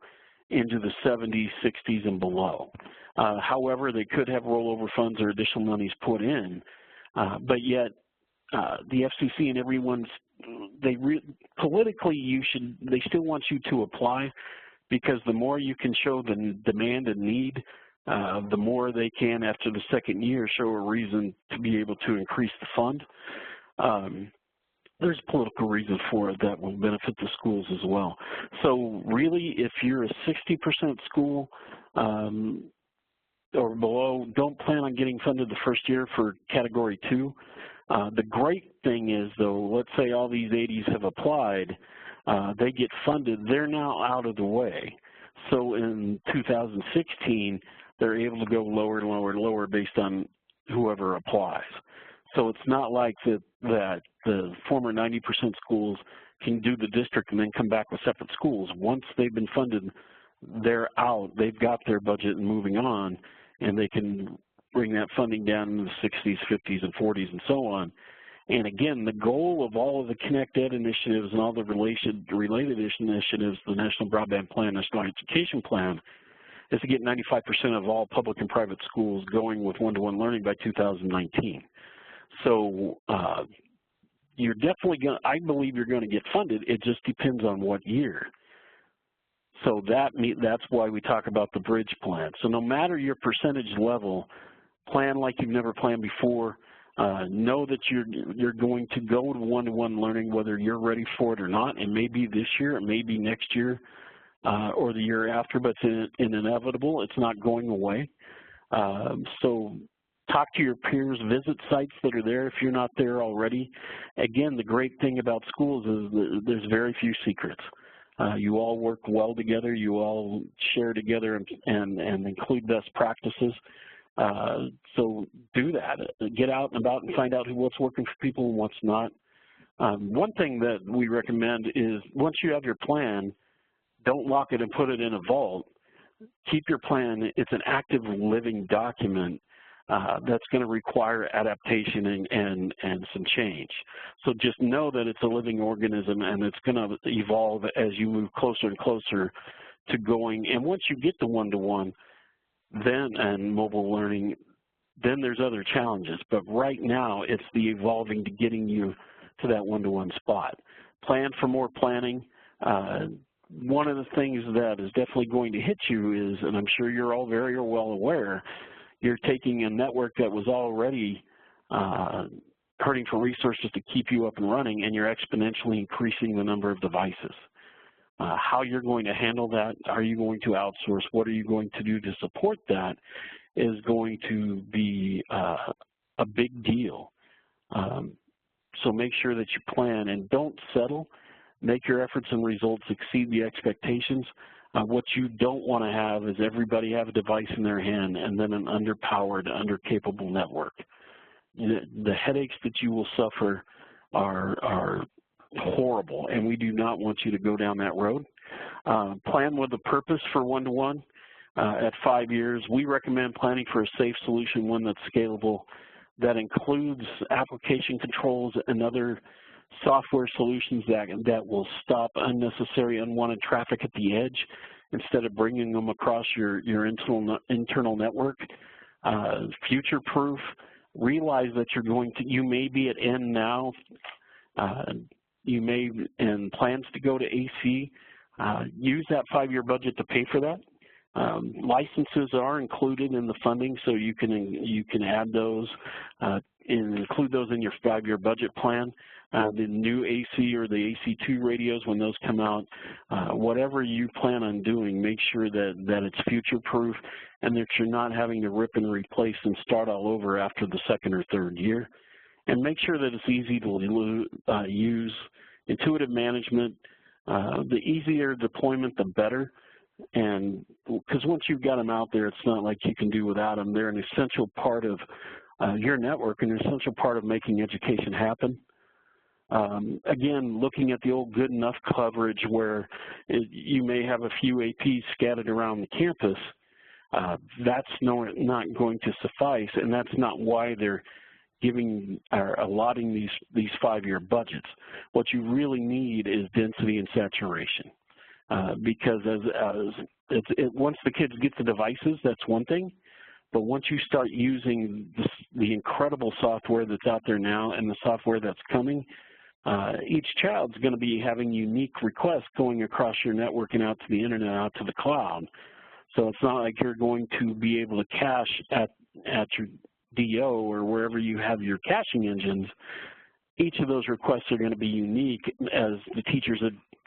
[SPEAKER 2] into the 70s, 60s, and below. However, they could have rollover funds or additional monies put in, but yet the FCC and everyone's, politically they still want you to apply, because the more you can show the demand and need, the more they can, after the second year, show a reason to be able to increase the fund. There's a political reason for it that will benefit the schools as well. So really, if you're a 60% school or below, don't plan on getting funded the first year for Category 2. The great thing is, though, let's say all these 80s have applied, they get funded, they're now out of the way. So in 2016, they're able to go lower and lower and lower based on whoever applies. So it's not like that the former 90% schools can do the district and then come back with separate schools. Once they've been funded, they're out, they've got their budget and moving on, and they can bring that funding down in the 60s, 50s, and 40s, and so on. And again, the goal of all of the Connect Ed initiatives and all the related initiatives, the National Broadband Plan, National Education Plan, is to get 95% of all public and private schools going with one-to-one learning by 2019. So you're definitely going to, I believe you're going to get funded. It just depends on what year. So that's why we talk about the bridge plan. So no matter your percentage level, plan like you've never planned before. Know that you're going to go to one-to-one learning, whether you're ready for it or not. It may be this year, it may be next year, or the year after, but it's inevitable. It's not going away. So talk to your peers, visit sites that are there if you're not there already. Again, the great thing about schools is that there's very few secrets. You all work well together, you all share together and include best practices. So do that. Get out and about and find out what's working for people and what's not. One thing that we recommend is once you have your plan, don't lock it and put it in a vault. Keep your plan. It's an active living document that's going to require adaptation and some change. So just know that it's a living organism and it's going to evolve as you move closer and closer to going. And once you get to one-to-one, then and mobile learning, then there's other challenges. But right now, it's the evolving to getting you to that one-to-one spot. Plan for more planning. One of the things that is definitely going to hit you is, and I'm sure you're all very well aware, you're taking a network that was already hurting for resources to keep you up and running, and you're exponentially increasing the number of devices. How you're going to handle that, are you going to outsource, what are you going to do to support that, is going to be a big deal. So make sure that you plan and don't settle. Make your efforts and results exceed the expectations. What you don't want to have is everybody have a device in their hand and then an underpowered, undercapable network. The headaches that you will suffer are horrible, and we do not want you to go down that road. Plan with a purpose for one-to-one. At 5 years, we recommend planning for a safe solution, one that's scalable, that includes application controls and other software solutions that will stop unnecessary, unwanted traffic at the edge instead of bringing them across your internal network. Future-proof. Realize that you may be at end now. You may, and plans to go to AC, use that 5-year budget to pay for that. Licenses are included in the funding, so you can add those and include those in your 5-year budget plan. the new AC or the AC2 radios when those come out. Whatever you plan on doing, make sure that it's future-proof and that you're not having to rip and replace and start all over after the second or third year. And make sure that it's easy to use, intuitive management. The easier deployment, the better. And because once you've got them out there, it's not like you can do without them. They're an essential part of your network and an essential part of making education happen. Again, looking at the old good enough coverage where you may have a few APs scattered around the campus, that's not going to suffice, and that's not why they're giving or allotting these 5-year budgets. What you really need is density and saturation, because once the kids get the devices, that's one thing, but once you start using the incredible software that's out there now and the software that's coming, each child's going to be having unique requests going across your network and out to the internet, out to the cloud. So it's not like you're going to be able to cache at your DO or wherever you have your caching engines. Each of those requests are going to be unique as the teachers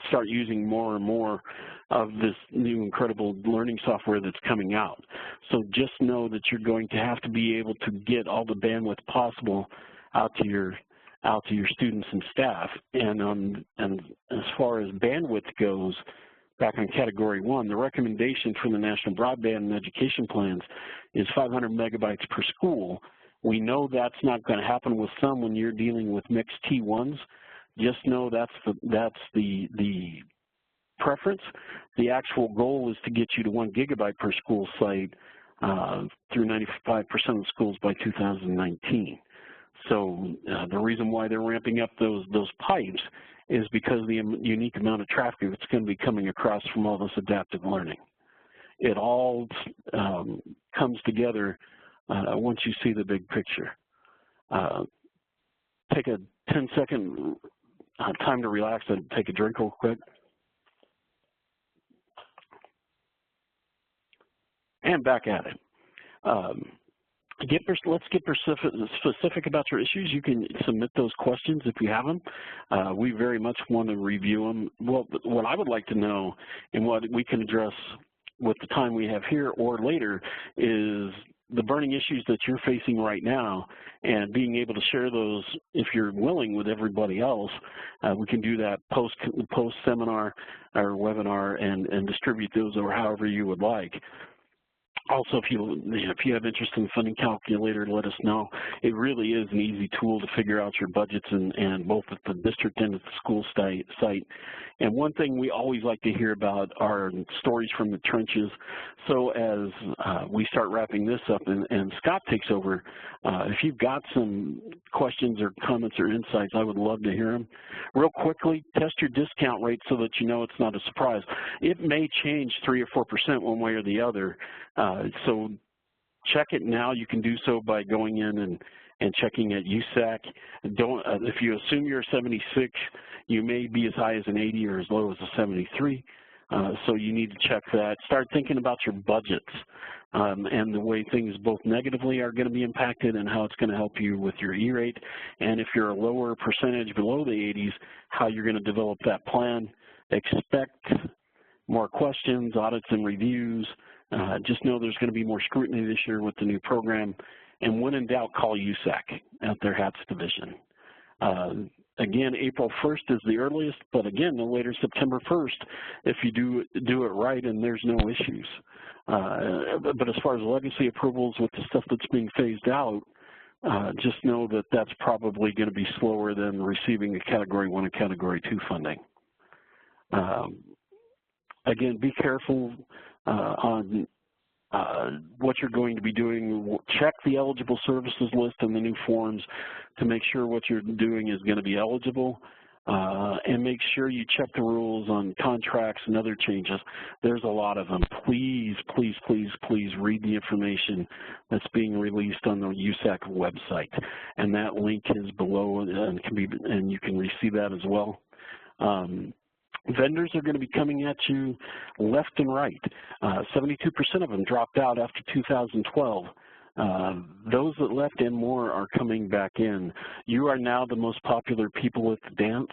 [SPEAKER 2] start using more and more of this new incredible learning software that's coming out. So just know that you're going to have to be able to get all the bandwidth possible out to your students and staff. And as far as bandwidth goes, back on Category 1, the recommendation for the National Broadband and Education Plans is 500 megabytes per school. We know that's not going to happen with some when you're dealing with mixed T1s. Just know that's the preference. The actual goal is to get you to 1 gigabyte per school site through 95% of the schools by 2019. So the reason why they're ramping up those pipes is because of the unique amount of traffic that's going to be coming across from all this adaptive learning. It all comes together once you see the big picture. Take a 10-second time to relax and take a drink real quick. And back at it. Let's get specific about your issues. You can submit those questions if you have them. We very much want to review them. Well, what I would like to know and what we can address with the time we have here or later is the burning issues that you're facing right now, and being able to share those, if you're willing, with everybody else. We can do that post-seminar or webinar and distribute those or however you would like. Also, if you have interest in the funding calculator, let us know. It really is an easy tool to figure out your budgets and both at the district and at the school site. And one thing we always like to hear about are stories from the trenches. So as we start wrapping this up and Scott takes over, if you've got some questions or comments or insights, I would love to hear them. Real quickly, test your discount rate so that you know it's not a surprise. It may change 3 or 4% one way or the other. So check it now. You can do so by going in and checking at USAC. If you assume you're a 76, you may be as high as an 80 or as low as a 73. So you need to check that. Start thinking about your budgets and the way things both negatively are going to be impacted and how it's going to help you with your E-rate. And if you're a lower percentage below the 80s, how you're going to develop that plan. Expect more questions, audits, and reviews. Just know there's going to be more scrutiny this year with the new program. And when in doubt, call USAC at their HATS division. Again, April 1st is the earliest, but again, no later September 1st if you do it right and there's no issues. But as far as legacy approvals with the stuff that's being phased out, just know that that's probably going to be slower than receiving a Category 1 and Category 2 funding. Again, be careful on what you're going to be doing. Check the eligible services list in the new forms to make sure what you're doing is going to be eligible, and make sure you check the rules on contracts and other changes. There's a lot of them. Please, please, please, please read the information that's being released on the USAC website, and that link is below and you can receive that as well. Vendors are going to be coming at you left and right. 72% of them dropped out after 2012. Those that left and more are coming back in. You are now the most popular people at the dance.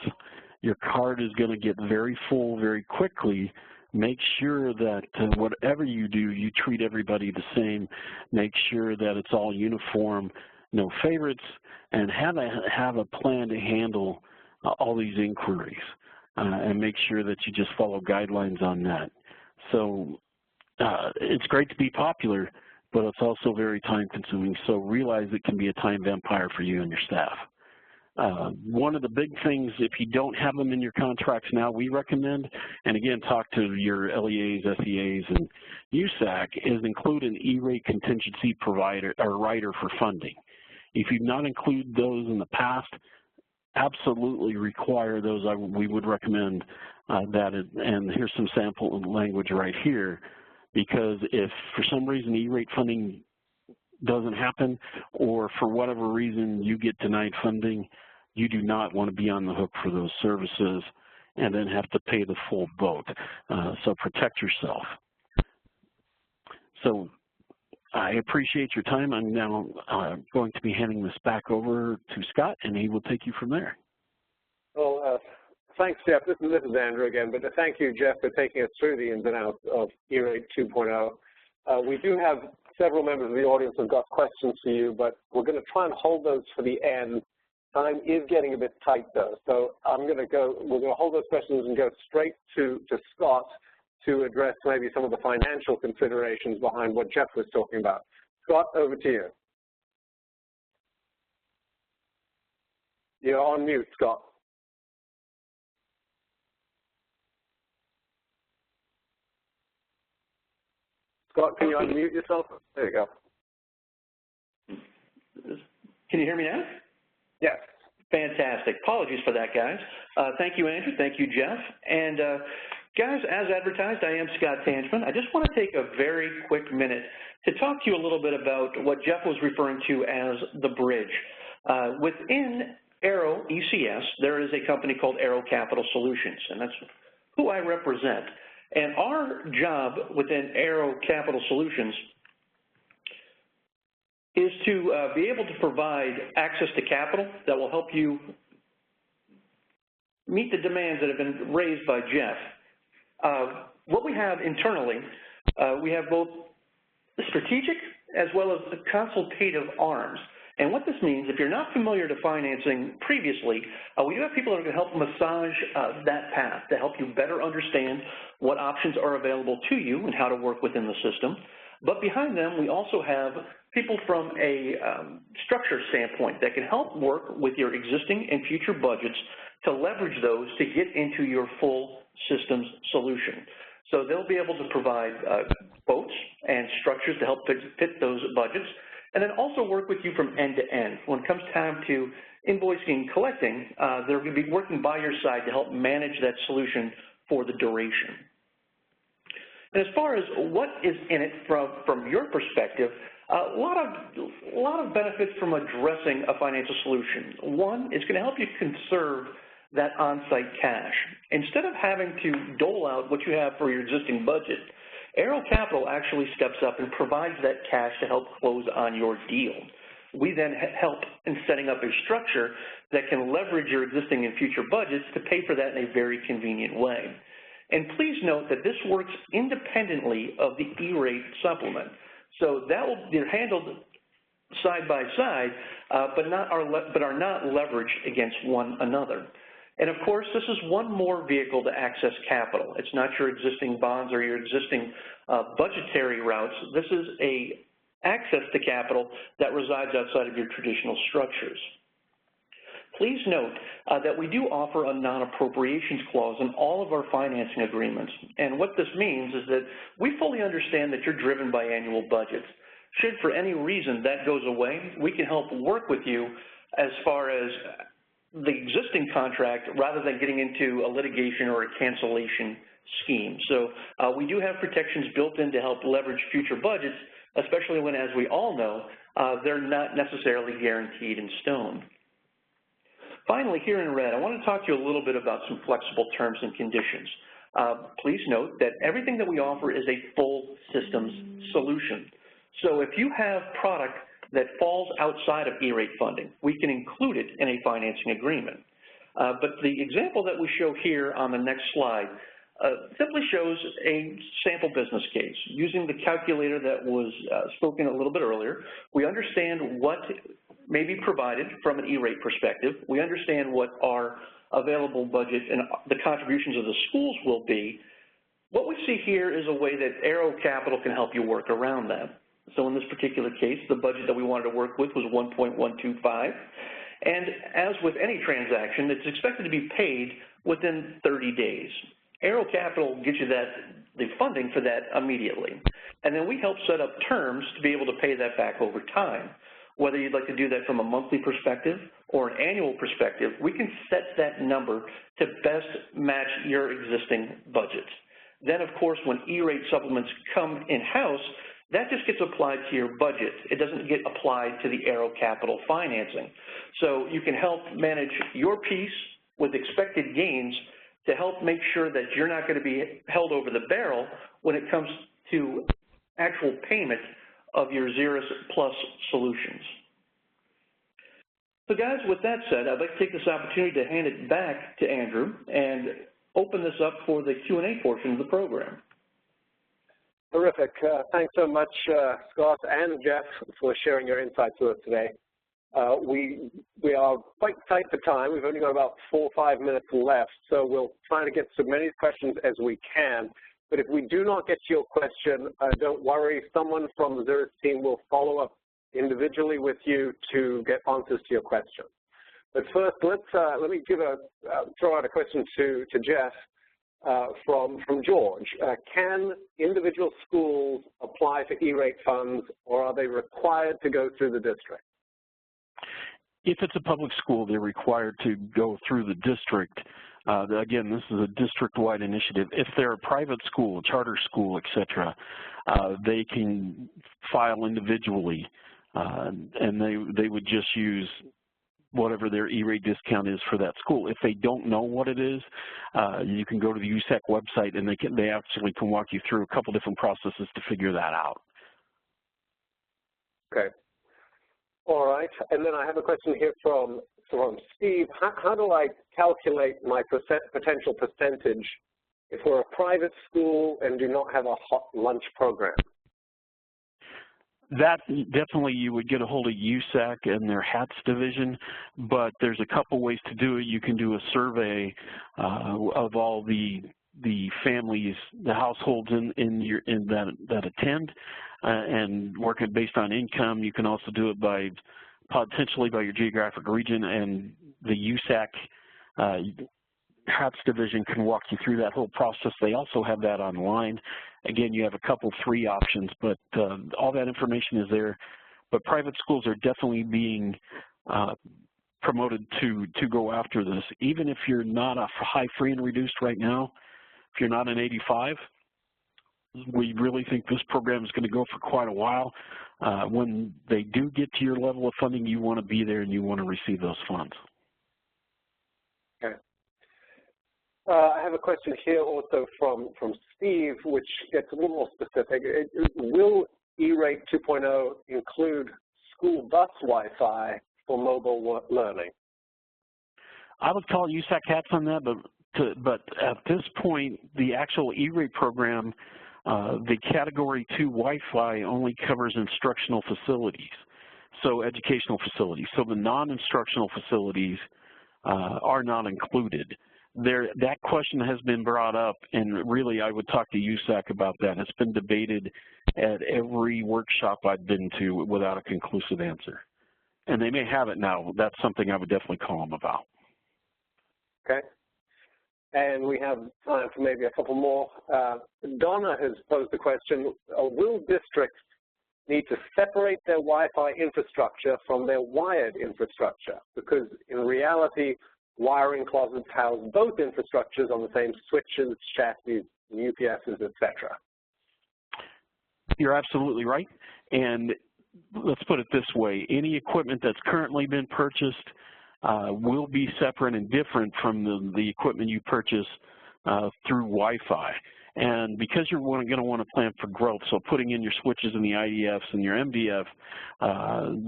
[SPEAKER 2] Your card is going to get very full very quickly. Make sure that whatever you do, you treat everybody the same. Make sure that it's all uniform, no favorites, and have a plan to handle all these inquiries, and make sure that you just follow guidelines on that. So it's great to be popular, but it's also very time-consuming, so realize it can be a time vampire for you and your staff. One of the big things, if you don't have them in your contracts now, we recommend, and again, talk to your LEAs, SEAs, and USAC, is include an E-Rate contingency provider or writer for funding. If you've not included those in the past, absolutely require those. We would recommend that, and here's some sample language right here, because if for some reason E-Rate funding doesn't happen, or for whatever reason you get denied funding, you do not want to be on the hook for those services and then have to pay the full boat. So protect yourself. So I appreciate your time. I'm now going to be handing this back over to Scott, and he will take you from there.
[SPEAKER 1] Well, thanks, Jeff. This is Andrew again, but thank you, Jeff, for taking us through the ins and outs of E-Rate 2.0. We do have several members of the audience who've got questions for you, but we're going to try and hold those for the end. Time is getting a bit tight, though, so we're going to hold those questions and go straight to Scott to address maybe some of the financial considerations behind what Jeff was talking about. Scott, over to you. You're on mute, Scott. Scott, can you unmute yourself? There you go.
[SPEAKER 3] Can you hear me now?
[SPEAKER 1] Yes.
[SPEAKER 3] Fantastic. Apologies for that, guys. Thank you, Andrew. Thank you, Jeff. And guys, as advertised, I am Scott Tangeman. I just want to take a very quick minute to talk to you a little bit about what Jeff was referring to as the bridge. Within Aero ECS, there is a company called Aero Capital Solutions, and that's who I represent. And our job within Aero Capital Solutions is to be able to provide access to capital that will help you meet the demands that have been raised by Jeff. What we have internally, we have both the strategic as well as the consultative arms. And what this means, if you're not familiar to financing previously, we do have people that are going to help massage that path to help you better understand what options are available to you and how to work within the system. But behind them, we also have people from a structure standpoint that can help work with your existing and future budgets to leverage those to get into your full systems solution. So they'll be able to provide quotes and structures to help fit those budgets, and then also work with you from end to end. When it comes time to invoicing and collecting, they're going to be working by your side to help manage that solution for the duration. And as far as what is in it from your perspective, a lot of benefits from addressing a financial solution. One, it's going to help you conserve that on-site cash. Instead of having to dole out what you have for your existing budget, Aero Capital actually steps up and provides that cash to help close on your deal. We then help in setting up a structure that can leverage your existing and future budgets to pay for that in a very convenient way. And please note that this works independently of the E-Rate supplement. So that will be handled side by side, but are not leveraged against one another. And of course, this is one more vehicle to access capital. It's not your existing bonds or your existing budgetary routes. This is a access to capital that resides outside of your traditional structures. Please note that we do offer a non-appropriations clause in all of our financing agreements. And what this means is that we fully understand that you're driven by annual budgets. Should for any reason that goes away, we can help work with you as far as the existing contract rather than getting into a litigation or a cancellation scheme. So we do have protections built in to help leverage future budgets, especially when, as we all know, they're not necessarily guaranteed in stone. Finally, here in red, I want to talk to you a little bit about some flexible terms and conditions. Please note that everything that we offer is a full systems solution. So if you have product that falls outside of E-rate funding, we can include it in a financing agreement. But the example that we show here on the next slide simply shows a sample business case. Using the calculator that was spoken a little bit earlier, we understand what may be provided from an E-rate perspective. We understand what our available budget and the contributions of the schools will be. What we see here is a way that Aero Capital can help you work around that. So in this particular case, the budget that we wanted to work with was $1.125. And as with any transaction, it's expected to be paid within 30 days. Aero Capital gets you the funding for that immediately. And then we help set up terms to be able to pay that back over time. Whether you'd like to do that from a monthly perspective or an annual perspective, we can set that number to best match your existing budget. Then, of course, when E-rate supplements come in-house, that just gets applied to your budget. It doesn't get applied to the Aero Capital financing. So you can help manage your piece with expected gains to help make sure that you're not going to be held over the barrel when it comes to actual payment of your Xirrus Plus solutions. So guys, with that said, I'd like to take this opportunity to hand it back to Andrew and open this up for the Q&A portion of the program.
[SPEAKER 1] Terrific. Thanks so much, Scott and Jeff, for sharing your insights with us today. We are quite tight for time. We've only got about 4 or 5 minutes left, so we'll try to get to as many questions as we can. But if we do not get to your question, don't worry. Someone from the Xirrus team will follow up individually with you to get answers to your question. But first, let me throw out a question to Jeff from George. Can individual schools apply for E-rate funds, or are they required to go through the district?
[SPEAKER 2] If it's a public school, they're required to go through the district. Again, this is a district-wide initiative. If they're a private school, a charter school, et cetera, they can file individually, and they would just use whatever their E-rate discount is for that school. If they don't know what it is, you can go to the USAC website, and they actually can walk you through a couple different processes to figure that out.
[SPEAKER 1] Okay. All right. And then I have a question here from Steve. How do I calculate my potential percentage if we're a private school and do not have a hot lunch program?
[SPEAKER 2] That definitely, you would get a hold of USAC and their HATS division, but there's a couple ways to do it. You can do a survey of all the families, the households that attend, and work it based on income. You can also do it potentially by your geographic region, and the USAC HATS division can walk you through that whole process. They also have that online. Again, you have a couple free options, but all that information is there. But private schools are definitely being promoted to go after this. Even if you're not a high free and reduced right now, if you're not an 85, we really think this program is going to go for quite a while. When they do get to your level of funding, you want to be there and you want to receive those funds.
[SPEAKER 1] Okay. I have a question here also from Steve, which gets a little more specific. Will E-Rate 2.0 include school bus Wi-Fi for mobile learning?
[SPEAKER 2] I would call USAC HATS on that, but at this point, the actual E-Rate program, the Category 2 Wi-Fi only covers instructional facilities, so educational facilities. So the non-instructional facilities are not included. That question has been brought up, and really I would talk to USAC about that. It's been debated at every workshop I've been to without a conclusive answer. And they may have it now. That's something I would definitely call them about.
[SPEAKER 1] Okay. And we have time for maybe a couple more. Donna has posed a question, will districts need to separate their Wi-Fi infrastructure from their wired infrastructure? Because in reality, wiring closets house both infrastructures on the same switches, chassis, UPSs, et cetera.
[SPEAKER 2] You're absolutely right. And let's put it this way. Any equipment that's currently been purchased will be separate and different from the equipment you purchase through Wi-Fi. And because you're going to want to plan for growth, so putting in your switches and the IDFs and your MDF,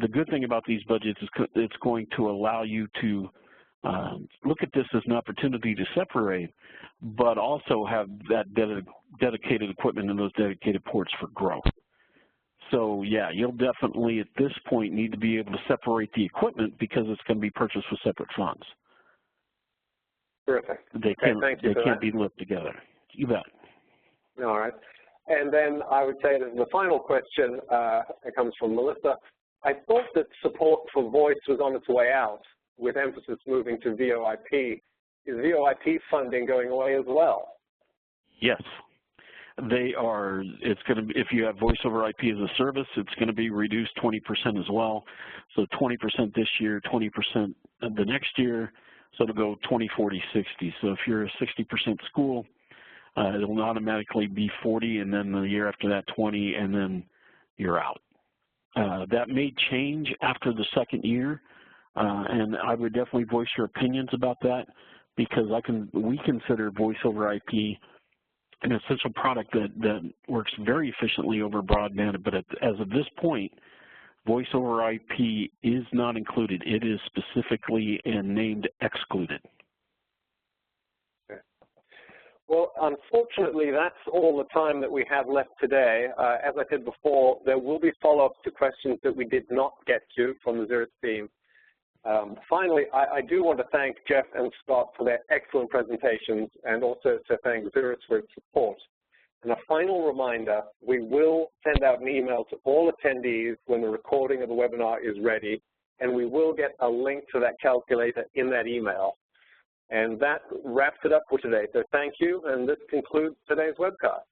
[SPEAKER 2] the good thing about these budgets is it's going to allow you to look at this as an opportunity to separate, but also have that dedicated equipment and those dedicated ports for growth. So yeah, you'll definitely at this point need to be able to separate the equipment because it's going to be purchased with separate funds.
[SPEAKER 1] Terrific.
[SPEAKER 2] They can't be linked together. You bet.
[SPEAKER 1] All right. And then I would say that the final question it comes from Melissa. I thought that support for voice was on its way out, with emphasis moving to VoIP. Is VoIP funding going away as well?
[SPEAKER 2] Yes. They are. It's going to be, if you have voice over IP as a service, it's going to be reduced 20% as well. So 20% this year, 20% the next year. So it'll go 20, 40, 60. So if you're a 60% school, it'll automatically be 40, and then the year after that 20, and then you're out. That may change after the second year, and I would definitely voice your opinions about that, because we consider voice over IP an essential product that works very efficiently over broadband, but as of this point, voice over IP is not included. It is specifically and named excluded.
[SPEAKER 1] Okay. Well, unfortunately, that's all the time that we have left today. As I said before, there will be follow-ups to questions that we did not get to from the Xirrus team. Finally, I do want to thank Jeff and Scott for their excellent presentations, and also to thank Xirrus for its support. And a final reminder, we will send out an email to all attendees when the recording of the webinar is ready, and we will get a link to that calculator in that email. And that wraps it up for today. So thank you, and this concludes today's webcast.